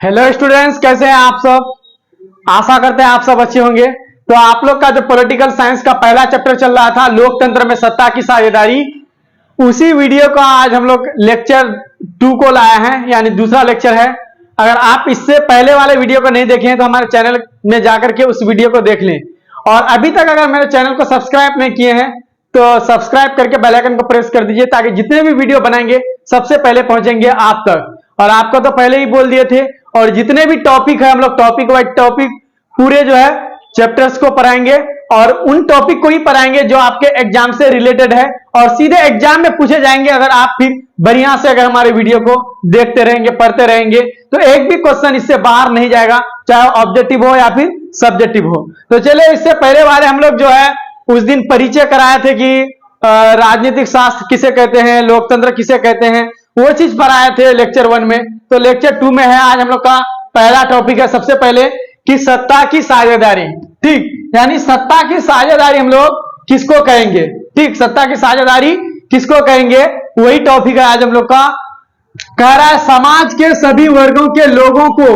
Hello students, कैसे हैं आप सब। आशा करते हैं आप सब अच्छे होंगे। तो आप लोग का जो पॉलिटिकल साइंस का पहला चैप्टर चल रहा था, लोकतंत्र में सत्ता की साझेदारी, उसी वीडियो का आज हम लोग लेक्चर 2 को लाए हैं, यानी दूसरा लेक्चर है। अगर आप इससे पहले वाले वीडियो को नहीं देखे हैं तो हमारे चैनल में जाकर के उस वीडियो को देख लें। और अभी तक अगर मेरे चैनल को सब्सक्राइब नहीं किए हैं तो सब्सक्राइब करके बेल आइकन को प्रेस कर दीजिए, ताकि जितने भी वीडियो बनाएंगे सबसे पहले पहुंचेंगे आप तक। और आपको तो पहले ही बोल दिए थे, और जितने भी टॉपिक है हम लोग टॉपिक वाइज टॉपिक पूरे जो है चैप्टर्स को पढ़ाएंगे, और उन टॉपिक को ही पढ़ाएंगे जो आपके एग्जाम से रिलेटेड है, और सीधे एग्जाम में पूछे जाएंगे। अगर आप फिर बढ़िया से अगर हमारे वीडियो को देखते रहेंगे, पढ़ते रहेंगे, तो एक भी क्वेश्चन इससे बाहर नहीं जाएगा, चाहे ऑब्जेक्टिव हो या फिर सब्जेक्टिव हो। तो चलिए, इससे पहले वाले हम लोग जो है उस दिन परिचय कराए थे कि राजनीतिक शास्त्र किसे कहते हैं, लोकतंत्र किसे कहते हैं, वो चीज पढ़ाए थे लेक्चर 1 में। तो लेक्चर 2 में है आज हम लोग का पहला टॉपिक है सबसे पहले कि सत्ता की साझेदारी। ठीक, यानी सत्ता की साझेदारी हम लोग किसको कहेंगे। ठीक, सत्ता की साझेदारी किसको कहेंगे, वही टॉपिक है आज हम लोग का। कह रहा है समाज के सभी वर्गों के लोगों को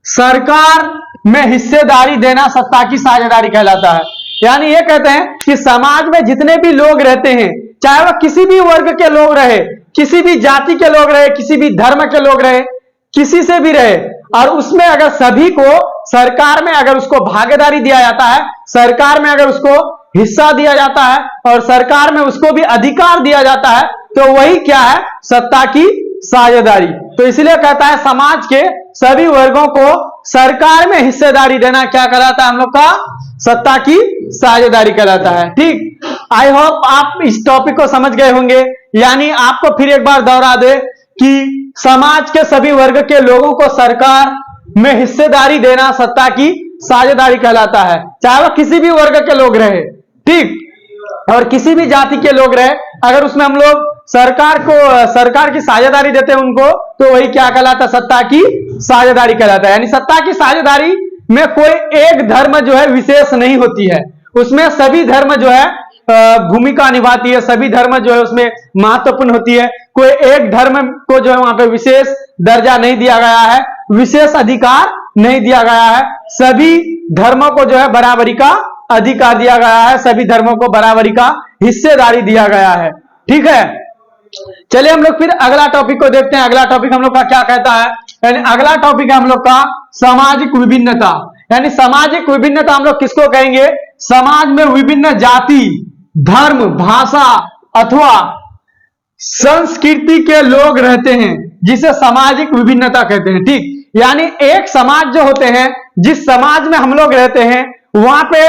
सरकार में हिस्सेदारी देना सत्ता की साझेदारी कहलाता है। यानी ये कहते हैं कि समाज में जितने भी लोग रहते हैं, चाहे वह किसी भी वर्ग के लोग रहे, किसी भी जाति के लोग रहे, किसी भी धर्म के लोग रहे, किसी से भी रहे, और उसमें अगर सभी को सरकार में अगर उसको भागीदारी दिया जाता है, सरकार में अगर उसको हिस्सा दिया जाता है, और सरकार में उसको भी अधिकार दिया जाता है, तो वही क्या है, सत्ता की साझेदारी। तो इसलिए कहता है समाज के सभी वर्गों को सरकार में हिस्सेदारी देना क्या कहलाता है, हम लोग का सत्ता की साझेदारी कहलाता है। ठीक, आई होप आप इस टॉपिक को समझ गए होंगे। यानी आपको फिर एक बार दोहरा दे कि समाज के सभी वर्ग के लोगों को सरकार में हिस्सेदारी देना सत्ता की साझेदारी कहलाता है, चाहे वह किसी भी वर्ग के लोग रहे। ठीक, और किसी भी जाति के लोग रहे, अगर उसमें हम लोग सरकार की साझेदारी देते हैं उनको, तो वही क्या कहलाता है, सत्ता की साझेदारी कहलाता है। यानी सत्ता की साझेदारी में कोई एक धर्म जो है विशेष नहीं होती है, उसमें सभी धर्म जो है भूमिका निभाती है, सभी धर्म जो है उसमें महत्वपूर्ण होती है। कोई एक धर्म को जो है वहां पे विशेष दर्जा नहीं दिया गया है, विशेष अधिकार नहीं दिया गया है, सभी धर्मों को जो है बराबरी का अधिकार दिया गया है, सभी धर्मों को बराबरी का हिस्सेदारी दिया गया है। ठीक है, चलिए हम लोग फिर अगला टॉपिक को देखते हैं। अगला टॉपिक हम लोग का क्या कहता है, यानी अगला टॉपिक है हम लोग का सामाजिक विभिन्नता। यानी सामाजिक विभिन्नता हम लोग किसको कहेंगे, समाज में विभिन्न जाति, धर्म, भाषा अथवा संस्कृति के लोग रहते हैं, जिसे सामाजिक विभिन्नता कहते हैं। ठीक, यानी एक समाज जो होते हैं, जिस समाज में हम लोग रहते हैं, वहां पे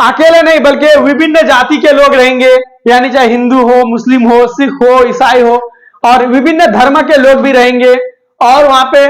अकेले नहीं बल्कि विभिन्न जाति के लोग रहेंगे, यानी चाहे हिंदू हो, मुस्लिम हो, सिख हो, ईसाई हो, और विभिन्न धर्म के लोग भी रहेंगे। और वहां पे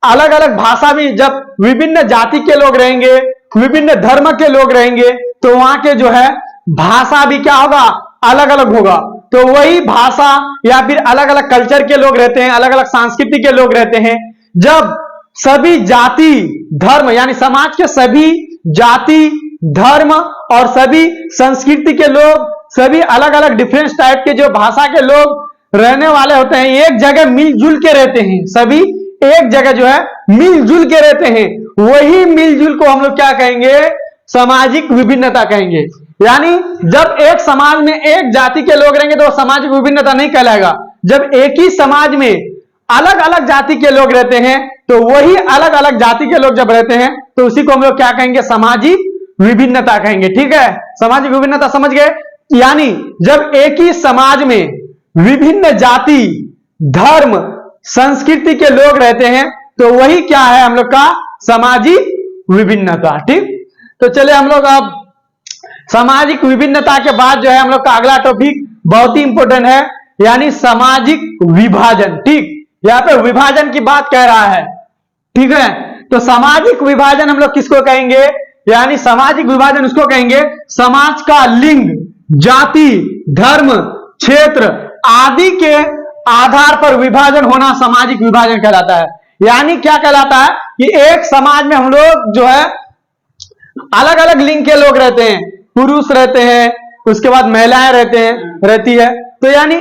अलग अलग भाषा भी, जब विभिन्न जाति के लोग रहेंगे, विभिन्न धर्म के लोग रहेंगे, तो वहां के जो है भाषा भी क्या होगा, अलग अलग होगा। तो वही भाषा या फिर अलग अलग कल्चर के लोग रहते हैं, अलग अलग संस्कृति के लोग रहते हैं। जब सभी जाति धर्म, यानी समाज के सभी जाति धर्म और सभी संस्कृति के लोग, सभी अलग अलग डिफरेंट टाइप के जो भाषा के लोग रहने वाले होते हैं, एक जगह मिलजुल के रहते हैं, सभी एक जगह जो है मिलजुल के रहते हैं, वही मिलजुल को हम लोग क्या कहेंगे, सामाजिक विभिन्नता कहेंगे। यानी जब एक समाज में एक जाति के लोग रहेंगे तो सामाजिक विभिन्नता नहीं कहलाएगा। जब एक ही समाज में अलग अलग जाति के लोग रहते हैं, तो वही अलग अलग जाति के लोग जब रहते हैं, तो उसी को हम लोग क्या कहेंगे, सामाजिक विभिन्नता कहेंगे। ठीक है, सामाजिक विभिन्नता समझ गए। यानी जब एक ही समाज में विभिन्न जाति, धर्म, संस्कृति के लोग रहते हैं, तो वही क्या है, हम लोग का सामाजिक विभिन्नता। ठीक, तो चलिए हम लोग अब सामाजिक विभिन्नता के बाद जो है हम लोग का अगला टॉपिक बहुत ही इंपॉर्टेंट है, यानी सामाजिक विभाजन। ठीक, यहां पे विभाजन की बात कह रहा है। ठीक है, तो सामाजिक विभाजन हम लोग किसको कहेंगे, यानी सामाजिक विभाजन उसको कहेंगे समाज का लिंग, जाति, धर्म, क्षेत्र आदि के आधार पर विभाजन होना सामाजिक विभाजन कहलाता है। यानी क्या कहलाता है कि एक समाज में हम लोग जो है अलग अलग लिंग के लोग रहते हैं, पुरुष रहते हैं, उसके बाद महिलाएं रहती है। तो यानी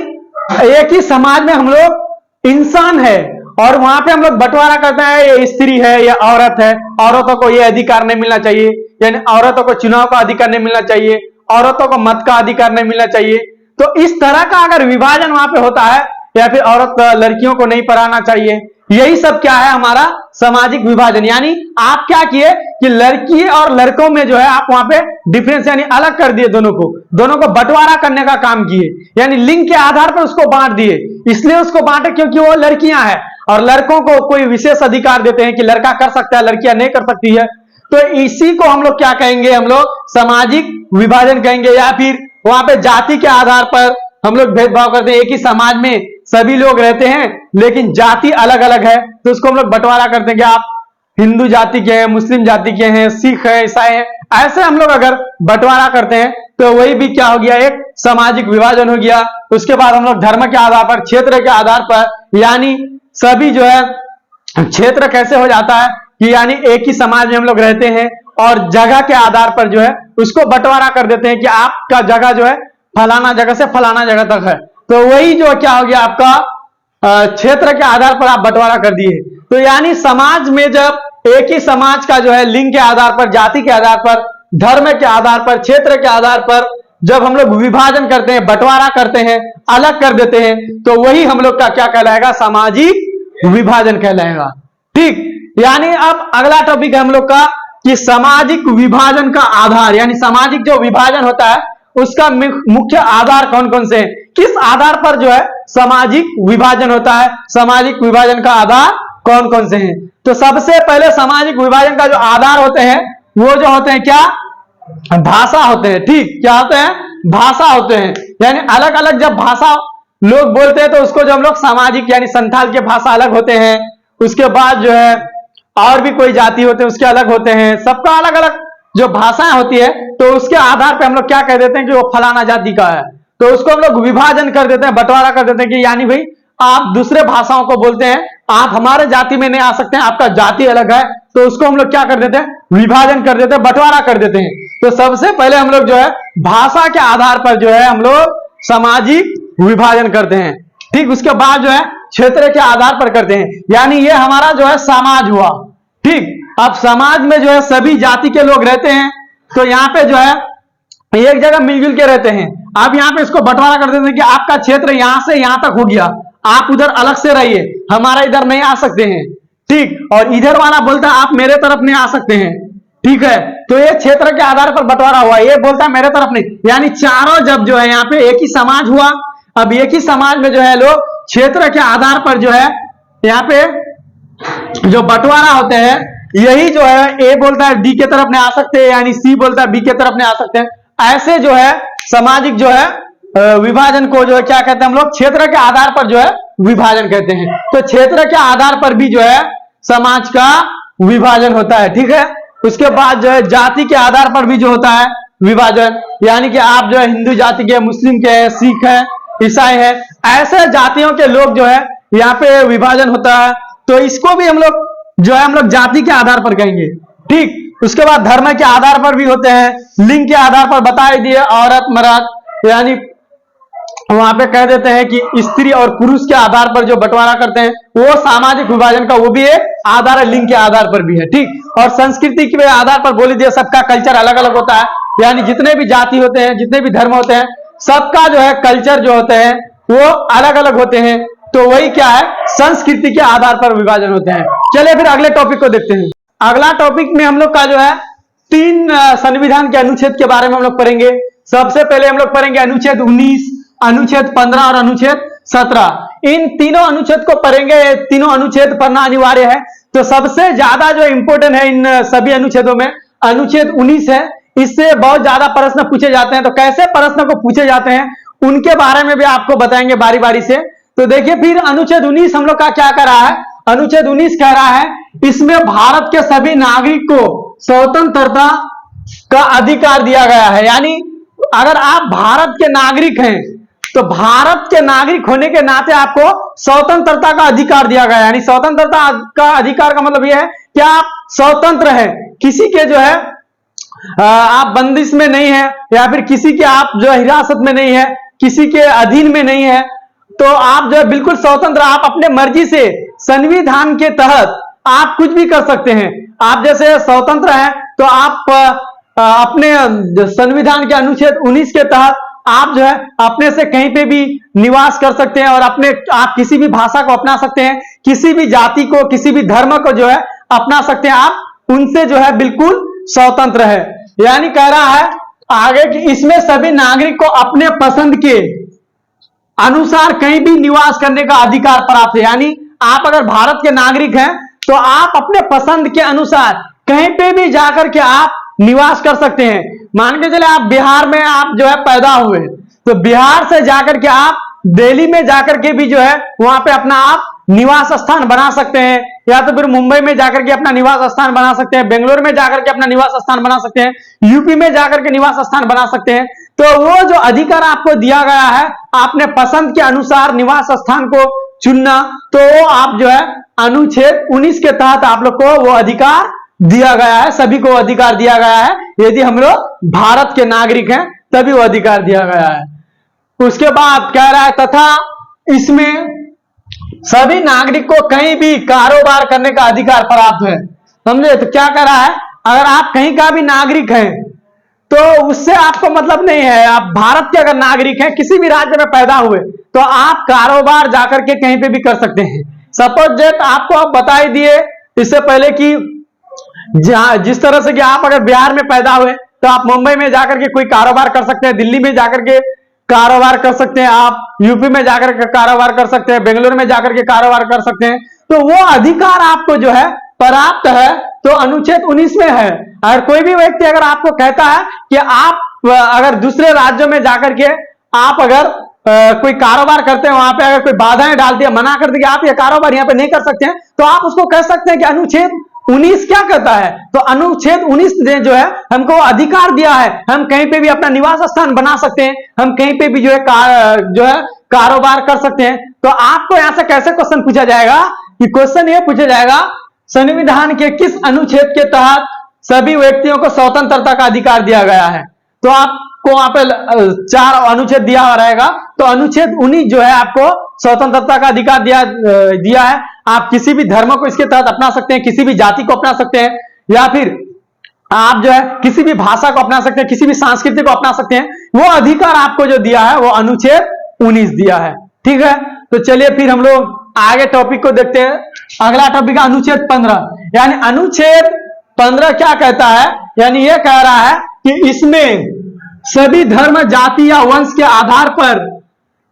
एक ही समाज में हम लोग इंसान है, और वहां पे हम लोग बंटवारा करते हैं, ये स्त्री है, ये औरत है, औरतों को ये अधिकार नहीं मिलना चाहिए, यानी औरतों को चुनाव का अधिकार नहीं मिलना चाहिए, औरतों को मत का अधिकार नहीं मिलना चाहिए। तो इस तरह का अगर विभाजन वहां पे होता है, या फिर औरत लड़कियों को नहीं पढ़ाना चाहिए, यही सब क्या है हमारा सामाजिक विभाजन। यानी आप क्या किए कि लड़की और लड़कों में जो है आप वहां पे डिफरेंस यानी अलग कर दिए, दोनों को बंटवारा करने का काम किए, यानी लिंग के आधार पर उसको बांट दिए। इसलिए उसको बांटे क्योंकि वो लड़कियां हैं, और लड़कों को कोई विशेष अधिकार देते हैं कि लड़का कर सकता है, लड़कियां नहीं कर सकती है। तो इसी को हम लोग क्या कहेंगे, हम लोग सामाजिक विभाजन कहेंगे। या फिर वहां पे जाति के आधार पर हम लोग भेदभाव करते हैं, एक ही समाज में सभी लोग रहते हैं लेकिन जाति अलग अलग है, तो उसको हम लोग बंटवारा करते हैं कि आप हिंदू जाति के हैं, मुस्लिम जाति के हैं, सिख है, ईसाई है, ऐसे हम लोग अगर बंटवारा करते हैं तो वही भी क्या हो गया, एक सामाजिक विभाजन हो गया। उसके बाद हम लोग धर्म के आधार पर, क्षेत्र के आधार पर, यानी सभी जो है क्षेत्र कैसे हो जाता है कि यानी एक ही समाज में हम लोग रहते हैं और जगह के आधार पर जो है उसको बंटवारा कर देते हैं कि आपका जगह जो है फलाना जगह से फलाना जगह तक है, तो वही जो क्या हो गया आपका क्षेत्र के आधार पर आप बंटवारा कर दिए। तो यानी समाज में जब एक ही समाज का जो है लिंग के आधार पर, जाति के आधार पर, धर्म के आधार पर, क्षेत्र के आधार पर जब हम लोग विभाजन करते हैं, बंटवारा करते हैं, अलग कर देते हैं, तो वही हम लोग का क्या कहलाएगा, सामाजिक विभाजन कहलाएगा। ठीक, यानी अब अगला टॉपिक है हम लोग का कि सामाजिक विभाजन का आधार, यानी सामाजिक जो विभाजन होता है उसका मुख्य आधार कौन कौन से हैं, किस आधार पर जो है सामाजिक विभाजन होता है, सामाजिक विभाजन का आधार कौन कौन से हैं। तो सबसे पहले सामाजिक विभाजन का जो आधार होते हैं वो जो होते हैं क्या, भाषा होते हैं। ठीक, क्या होते हैं, भाषा होते हैं। यानी अलग अलग जब भाषा लोग बोलते हैं तो उसको जो हम लोग सामाजिक, यानी संथाल के भाषा अलग होते हैं, उसके बाद जो है और भी कोई जाति होते हैं उसके अलग होते हैं, सबका अलग अलग जो भाषाएं होती है, तो उसके आधार पे हम लोग क्या कह देते हैं कि वो फलाना जाति का है, तो उसको हम लोग विभाजन कर देते हैं, बंटवारा कर देते हैं कि यानी भाई आप दूसरे भाषाओं को बोलते हैं, आप हमारे जाति में नहीं आ सकते हैं, आपका जाति अलग है, तो उसको हम लोग क्या कर देते हैं, विभाजन कर देते हैं, बंटवारा कर देते हैं। तो सबसे पहले हम लोग जो है भाषा के आधार पर जो है हम लोग सामाजिक विभाजन करते हैं। ठीक, उसके बाद जो है क्षेत्र के आधार पर करते हैं, यानी ये हमारा जो है समाज हुआ। ठीक, अब समाज में जो है सभी जाति के लोग रहते हैं, तो यहाँ पे जो है एक जगह मिलजुल के रहते हैं। आप यहाँ पे इसको बंटवारा कर देते हैं कि आपका क्षेत्र यहाँ से यहाँ तक हो गया, आप उधर अलग से रहिए, हमारा इधर नहीं आ सकते हैं। ठीक, और इधर वाला बोलता है आप मेरे तरफ नहीं आ सकते हैं। ठीक है, तो ये क्षेत्र के आधार पर बंटवारा हुआ, ये बोलता है मेरे तरफ नहीं, यानी चारों जब जो है यहाँ पे एक ही समाज हुआ। अब एक ही समाज में जो है लोग क्षेत्र के आधार पर जो है यहाँ पे जो बंटवारा होते हैं, यही जो है ए बोलता है डी के तरफ नहीं आ सकते, यानी सी बोलता है बी के तरफ नहीं आ सकते हैं। ऐसे जो है सामाजिक जो है विभाजन को जो है क्या कहते हैं हम लोग, क्षेत्र के आधार पर जो है विभाजन कहते हैं। तो क्षेत्र के आधार पर भी जो है समाज का विभाजन होता है। ठीक है, उसके बाद जो है जाति के आधार पर भी जो होता है विभाजन, यानी कि आप जो है हिंदू जाति के, मुस्लिम के, सिख है, ईसाई है, ऐसे जातियों के लोग जो है यहाँ पे विभाजन होता है, तो इसको भी हम लोग जो है हम लोग जाति के आधार पर कहेंगे। ठीक, उसके बाद धर्म के आधार पर भी होते हैं, लिंग के आधार पर बता दिए, औरत मर्द, यानी वहां पे कह देते हैं कि स्त्री और पुरुष के आधार पर जो बंटवारा करते हैं वो सामाजिक विभाजन का वो भी एक आधार है, लिंग के आधार पर भी है। ठीक, और संस्कृति के आधार पर बोली दिए, सबका कल्चर अलग अलग होता है, यानी जितने भी जाति होते हैं, जितने भी धर्म होते हैं, सबका जो है कल्चर जो होते हैं वो अलग अलग होते हैं, तो वही क्या है, संस्कृति के आधार पर विभाजन होते हैं। चलिए फिर अगले टॉपिक को देखते हैं। अगला टॉपिक में हम लोग का जो है 3 संविधान के अनुच्छेद के बारे में हम लोग पढ़ेंगे। सबसे पहले हम लोग पढ़ेंगे अनुच्छेद 19, अनुच्छेद 15 और अनुच्छेद 17। इन तीनों अनुच्छेद को पढ़ेंगे, तीनों अनुच्छेद पढ़ना अनिवार्य है। तो सबसे ज्यादा जो इंपोर्टेंट है इन सभी अनुच्छेदों में अनुच्छेद 19 है, इससे बहुत ज्यादा प्रश्न पूछे जाते हैं। तो कैसे प्रश्न को पूछे जाते हैं उनके बारे में भी आपको बताएंगे बारी बारी से। तो देखिए फिर अनुच्छेद 19 हम लोग का क्या कर रहा है, अनुच्छेद 19 कह रहा है इसमें भारत के सभी नागरिक को स्वतंत्रता का अधिकार दिया गया है। यानी अगर आप भारत के नागरिक हैं तो भारत के नागरिक होने के नाते आपको स्वतंत्रता का अधिकार दिया गया है। यानी स्वतंत्रता का अधिकार का मतलब यह है कि आप स्वतंत्र हैं, किसी के जो है आप बंदिश में नहीं है, या फिर किसी के आप जो हिरासत में नहीं है, किसी के अधीन में नहीं है। तो आप जो है बिल्कुल स्वतंत्र, आप अपने मर्जी से संविधान के तहत आप कुछ भी कर सकते हैं। आप जैसे स्वतंत्र हैं तो आप अपने संविधान के अनुच्छेद 19 के तहत आप जो है अपने से कहीं पे भी निवास कर सकते हैं और आप किसी भी भाषा को अपना सकते हैं, किसी भी जाति को, किसी भी धर्म को जो है अपना सकते हैं। आप उनसे जो है बिल्कुल स्वतंत्र है। यानी कह रहा है आगे कि इसमें सभी नागरिक को अपने पसंद के अनुसार कहीं भी निवास करने का अधिकार प्राप्त है। यानी आप अगर भारत के नागरिक हैं तो आप अपने पसंद के अनुसार कहीं पे भी जाकर के आप निवास कर सकते हैं। मान के चले आप बिहार में आप जो है पैदा हुए, तो बिहार से जाकर के आप दिल्ली में जाकर के भी जो है वहां पे अपना आप निवास स्थान बना सकते हैं, या तो फिर मुंबई में जाकर के अपना निवास स्थान बना सकते हैं, बेंगलोर में जाकर के अपना निवास स्थान बना सकते हैं, यूपी में जाकर के निवास स्थान बना सकते हैं। तो वो जो अधिकार आपको दिया गया है आपने पसंद के अनुसार निवास स्थान को चुनना, तो आप जो है अनुच्छेद 19 के तहत आप लोग को वो अधिकार दिया गया है, सभी को अधिकार दिया गया है। यदि हम लोग भारत के नागरिक हैं तभी वो अधिकार दिया गया है। उसके बाद कह रहा है तथा इसमें सभी नागरिक को कहीं भी कारोबार करने का अधिकार प्राप्त है। समझे? तो क्या कह रहा है, अगर आप कहीं का भी नागरिक हैं तो उससे आपको मतलब नहीं है। आप भारत के अगर नागरिक हैं, किसी भी राज्य में पैदा हुए, तो आप कारोबार जाकर के कहीं पे भी कर सकते हैं। सपोज दैट आपको आप बता ही दिए इससे पहले कि जिस तरह से कि आप अगर बिहार में पैदा हुए तो आप मुंबई में जाकर के कोई कारोबार कर सकते हैं, दिल्ली में जाकर के कारोबार कर सकते हैं, आप यूपी में जाकर के कारोबार कर सकते हैं, बेंगलुरु में जाकर के कारोबार कर सकते हैं। तो वो अधिकार आपको जो है प्राप्त है तो अनुच्छेद 19 में है। अगर कोई भी व्यक्ति अगर आपको कहता है कि आप अगर दूसरे राज्यों में जाकर के आप अगर कोई कारोबार करते हैं, वहां पे अगर कोई बाधाएं डालती है, मना कर दी कि आप ये कारोबार यहाँ पे नहीं कर सकते हैं, तो आप उसको कह सकते हैं कि अनुच्छेद 19 क्या कहता है। तो अनुच्छेद 19 ने जो है हमको अधिकार दिया है, हम कहीं पे भी अपना निवास स्थान बना सकते हैं, हम कहीं पे भी जो है कारोबार कर सकते हैं। तो आपको यहां से कैसे क्वेश्चन पूछा जाएगा कि क्वेश्चन ये पूछा जाएगा संविधान के किस अनुच्छेद के तहत सभी व्यक्तियों को स्वतंत्रता का अधिकार दिया गया है। तो आपको वहां पे 4 अनुच्छेद दिया हुआ रहेगा। तो अनुच्छेद 19 जो है आपको स्वतंत्रता का अधिकार दिया है। आप किसी भी धर्म को इसके तहत अपना सकते हैं, किसी भी जाति को अपना सकते हैं, या फिर आप जो है किसी भी भाषा को अपना सकते हैं, किसी भी संस्कृति को अपना सकते हैं। वो अधिकार आपको जो दिया है वो अनुच्छेद 19 दिया है। ठीक है, तो चलिए फिर हम लोग आगे टॉपिक को देखते हैं। अगला टॉपिक है अनुच्छेद 15। यानी अनुच्छेद 15 क्या कहता है, यानी यह कह रहा है कि इसमें सभी धर्म, जाति या वंश के आधार पर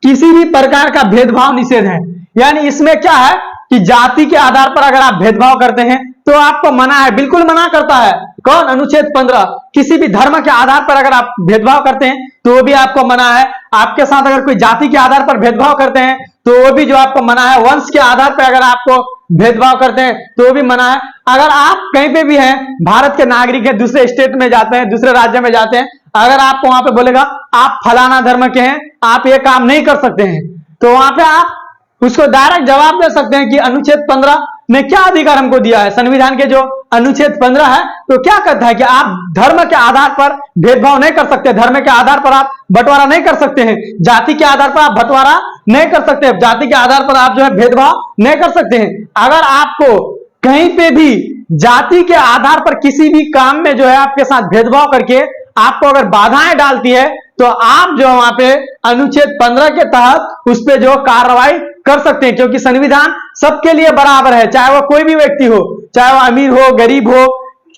किसी भी प्रकार का भेदभाव निषेध है। यानी इसमें क्या है कि जाति के आधार पर अगर आप भेदभाव करते हैं तो आपको मना है, बिल्कुल मना करता है। कौन? अनुच्छेद 15। किसी भी धर्म के आधार पर अगर आप भेदभाव करते हैं तो वो भी आपको मना है। आपके साथ अगर कोई जाति के आधार पर भेदभाव करते हैं तो वो भी जो आपको मना है। वंश के आधार पर अगर आपको भेदभाव करते हैं तो वो भी मना है। अगर आप कहीं पे भी हैं, भारत के नागरिक हैं, दूसरे स्टेट में जाते हैं, दूसरे राज्य में जाते हैं, अगर आपको वहां पे बोलेगा आप फलाना धर्म के हैं, आप ये काम नहीं कर सकते हैं, तो वहां पे आप उसको डायरेक्ट जवाब दे सकते हैं कि अनुच्छेद 15 ने क्या अधिकार हमको दिया है। संविधान के जो अनुच्छेद 15 है तो क्या कहता है कि आप धर्म के आधार पर भेदभाव नहीं कर सकते, धर्म के आधार पर आप बंटवारा नहीं कर सकते हैं, जाति के आधार पर आप बंटवारा नहीं कर सकते, जाति के आधार पर आप जो है भेदभाव नहीं कर सकते हैं। अगर आपको कहीं पे भी जाति के आधार पर किसी भी काम में जो है आपके साथ भेदभाव करके आपको अगर बाधाएं डालती है तो आप जो वहां पे अनुच्छेद 15 के तहत उस पे जो कार्रवाई कर सकते हैं, क्योंकि संविधान सबके लिए बराबर है। चाहे वो कोई भी व्यक्ति हो, चाहे वो अमीर हो, गरीब हो,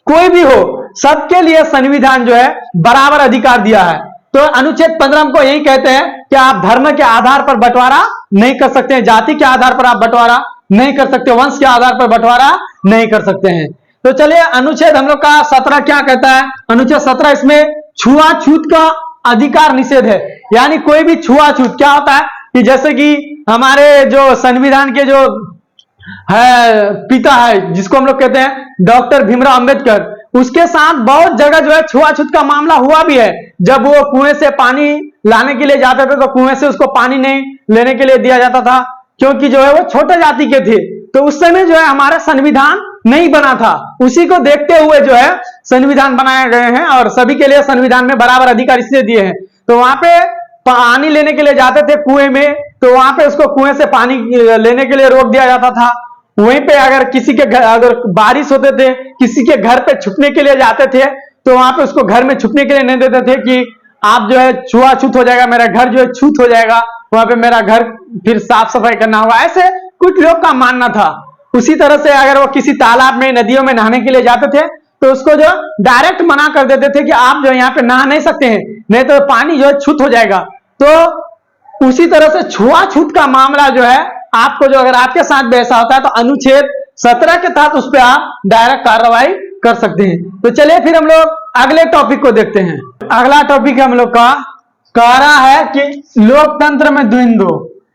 कोई भी हो, सबके लिए संविधान जो है बराबर अधिकार दिया है। तो अनुच्छेद 15 हमको यही कहते हैं कि आप धर्म के आधार पर बंटवारा नहीं कर सकते हैं, जाति के आधार पर आप बंटवारा नहीं कर सकते, वंश के आधार पर बंटवारा नहीं कर सकते हैं। तो चलिए अनुच्छेद हम लोग का 17 क्या कहता है। अनुच्छेद 17 इसमें छुआछूत का अधिकार निषेध है। यानी कोई भी छुआछूत क्या होता है कि जैसे कि हमारे जो संविधान के जो है पिता है, जिसको हम लोग कहते हैं डॉक्टर भीमराव अंबेडकर, उसके साथ बहुत जगह जो है छुआछूत का मामला हुआ भी है। जब वो कुएं से पानी लाने के लिए जाते थे तो कुएं से उसको पानी नहीं लेने के लिए दिया जाता था, क्योंकि जो है वो छोटे जाति के थे। तो उस समय जो है हमारा संविधान नहीं बना था, उसी को देखते हुए जो है संविधान बनाए गए हैं और सभी के लिए संविधान में बराबर अधिकार इसलिए दिए हैं। तो वहां पे पानी लेने के लिए जाते थे कुएं में, तो वहां पे उसको कुएं से पानी लेने के लिए रोक दिया जाता था। वहीं पे अगर किसी के घर अगर बारिश होते थे, किसी के घर पे छुपने के लिए जाते थे, तो वहां पे उसको घर में छुपने के लिए नहीं देते थे कि आप जो है छुआछूत हो जाएगा, मेरा घर जो है छूत हो जाएगा, वहां पे मेरा घर फिर साफ सफाई करना होगा, ऐसे कुछ लोग का मानना था। उसी तरह से अगर वो किसी तालाब में, नदियों में नहाने के लिए जाते थे, तो उसको जो डायरेक्ट मना कर देते थे कि आप जो यहाँ पे नहा नहीं सकते हैं, नहीं तो पानी जो है छूत हो जाएगा। तो उसी तरह से छुआछूत का मामला जो है आपको जो अगर आपके साथ भी ऐसा होता है तो अनुच्छेद 17 के तहत उस पर आप डायरेक्ट कार्रवाई कर सकते हैं। तो चलिए फिर हम लोग अगले टॉपिक को देखते हैं। अगला टॉपिक हम लोग का कह रहा है कि लोकतंत्र में द्वंद्व,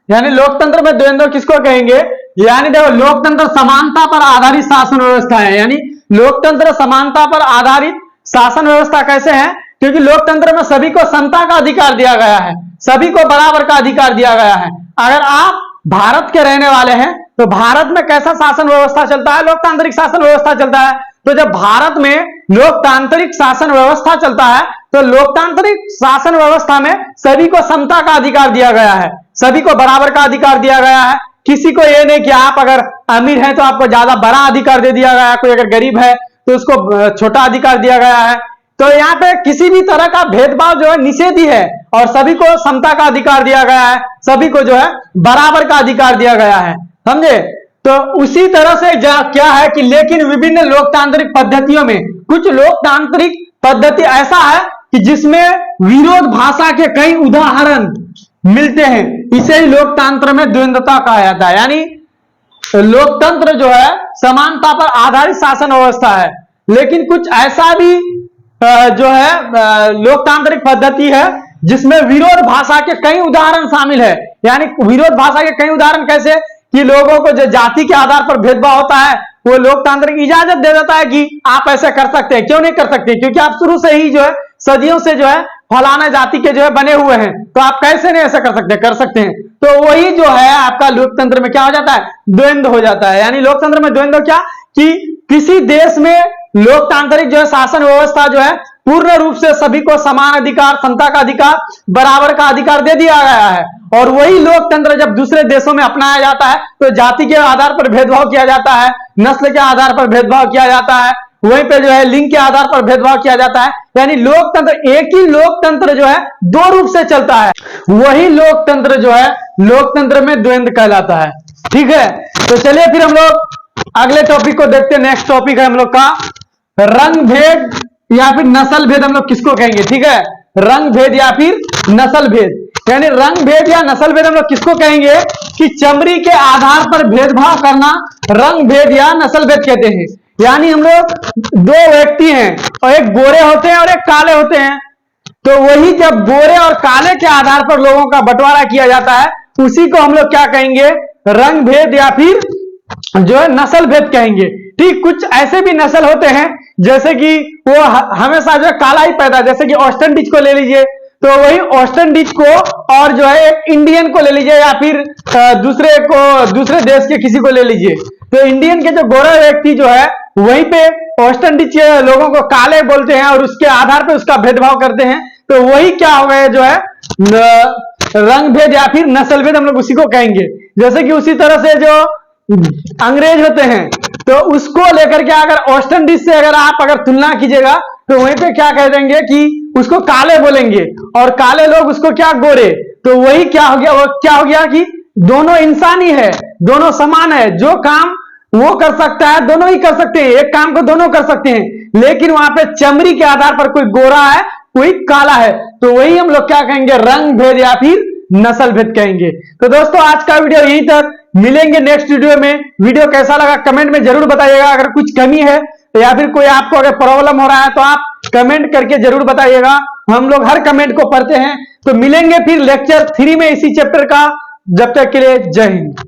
यानी लोकतंत्र में द्वंद्व किसको कहेंगे? यानी देखो, लोकतंत्र समानता पर आधारित शासन व्यवस्था है। यानी लोकतंत्र समानता पर आधारित शासन व्यवस्था कैसे है? क्योंकि लोकतंत्र में सभी को समता का अधिकार दिया गया है, सभी को बराबर का अधिकार दिया गया है। अगर आप भारत के रहने वाले हैं तो भारत में कैसा शासन व्यवस्था चलता है? लोकतांत्रिक शासन व्यवस्था चलता है। तो जब भारत में लोकतांत्रिक शासन व्यवस्था चलता है तो लोकतांत्रिक शासन व्यवस्था में सभी को समता का अधिकार दिया गया है, सभी को बराबर का अधिकार दिया गया है। किसी को ये नहीं कि आप अगर अमीर हैं तो आपको ज्यादा बड़ा अधिकार दे दिया गया है, कोई अगर गरीब है तो उसको छोटा अधिकार दिया गया है। तो यहाँ पे किसी भी तरह का भेदभाव जो है निषेध ही है और सभी को समता का अधिकार दिया गया है, सभी को जो है बराबर का अधिकार दिया गया है, समझे? तो उसी तरह से क्या है कि लेकिन विभिन्न लोकतांत्रिक पद्धतियों में कुछ लोकतांत्रिक पद्धति ऐसा है कि जिसमें विरोध भाषा के कई उदाहरण मिलते हैं, इसे ही लोकतंत्र में द्वंद्वता कहा जाता है। यानी लोकतंत्र जो है समानता पर आधारित शासन व्यवस्था है, लेकिन कुछ ऐसा भी जो है लोकतांत्रिक पद्धति है जिसमें विरोध भाषा के कई उदाहरण शामिल है। यानी विरोध भाषा के कई उदाहरण कैसे कि लोगों को जो जाति के आधार पर भेदभाव होता है वो लोकतांत्रिक इजाजत दे देता है कि आप ऐसा कर सकते हैं। क्यों नहीं कर सकते? क्योंकि आप शुरू से ही जो है सदियों से जो है फलाना जाति के जो है बने हुए हैं, तो आप कैसे नहीं ऐसा कर सकते? कर सकते हैं। तो वही जो है आपका लोकतंत्र में क्या हो जाता है? द्वंद्व हो जाता है। यानी लोकतंत्र में द्वंद्व क्या कि किसी देश में लोकतांत्रिक जो है शासन व्यवस्था जो है पूर्ण रूप से सभी को समान अधिकार, समता का अधिकार, बराबर का अधिकार दे दिया गया है, और वही लोकतंत्र जब दूसरे देशों में अपनाया जाता है तो जाति के आधार पर भेदभाव किया जाता है, नस्ल के आधार पर भेदभाव किया जाता है, वहीं पे जो है लिंग के आधार पर भेदभाव किया जाता है। यानी लोकतंत्र, एक ही लोकतंत्र जो है दो रूप से चलता है, वही लोकतंत्र जो है लोकतंत्र में द्वंद्व कहलाता है। ठीक है, तो चलिए फिर हम लोग अगले टॉपिक को देखते हैं। नेक्स्ट टॉपिक है हम लोग का रंग भेद या फिर नस्ल भेद। हम लोग किसको कहेंगे? ठीक है, रंग भेद या फिर नस्ल भेद। यानी रंग भेद या नस्ल भेद हम लोग किसको कहेंगे कि चमड़ी के आधार पर भेदभाव करना रंग भेद या नस्ल भेद कहते हैं। यानी हम लोग दो व्यक्ति हैं और एक गोरे होते हैं और एक काले होते हैं, तो वही जब गोरे और काले के आधार पर लोगों का बंटवारा किया जाता है उसी को हम लोग क्या कहेंगे? रंग भेद या फिर जो है नस्ल भेद कहेंगे। ठीक, कुछ ऐसे भी नस्ल होते हैं जैसे कि वो हमेशा जो है काला ही पैदा, जैसे कि ऑस्टन डिच को ले लीजिए, तो वही ऑस्टन डिच को और जो है एक इंडियन को ले लीजिए या फिर दूसरे देश के किसी को ले लीजिए, तो इंडियन के जो गोरा व्यक्ति जो है वहीं पे ऑस्टन डिच के लोगों को काले बोलते हैं और उसके आधार पे उसका भेदभाव करते हैं। तो वही क्या हो गए जो है रंग भेद या फिर नस्ल भेद, हम लोग उसी को कहेंगे। जैसे कि उसी तरह से जो अंग्रेज होते हैं तो उसको लेकर के अगर ऑस्टन डिच से अगर तुलना कीजिएगा तो वहीं पे क्या कह देंगे कि उसको काले बोलेंगे और काले लोग उसको क्या? गोरे। तो वही क्या हो गया? वो क्या हो गया कि दोनों इंसान ही है, दोनों समान है, जो काम वो कर सकता है दोनों ही कर सकते हैं, एक काम को दोनों कर सकते हैं, लेकिन वहां पे चमड़ी के आधार पर कोई गोरा है कोई काला है, तो वही हम लोग क्या कहेंगे? रंग भेद या फिर नस्ल भेद कहेंगे। तो दोस्तों आज का वीडियो यहीं तक, मिलेंगे नेक्स्ट वीडियो में। वीडियो कैसा लगा कमेंट में जरूर बताइएगा। अगर कुछ कमी है या फिर कोई आपको अगर प्रॉब्लम हो रहा है तो आप कमेंट करके जरूर बताइएगा, हम लोग हर कमेंट को पढ़ते हैं। तो मिलेंगे फिर लेक्चर 3 में इसी चैप्टर का। जब तक के लिए जय हिंद।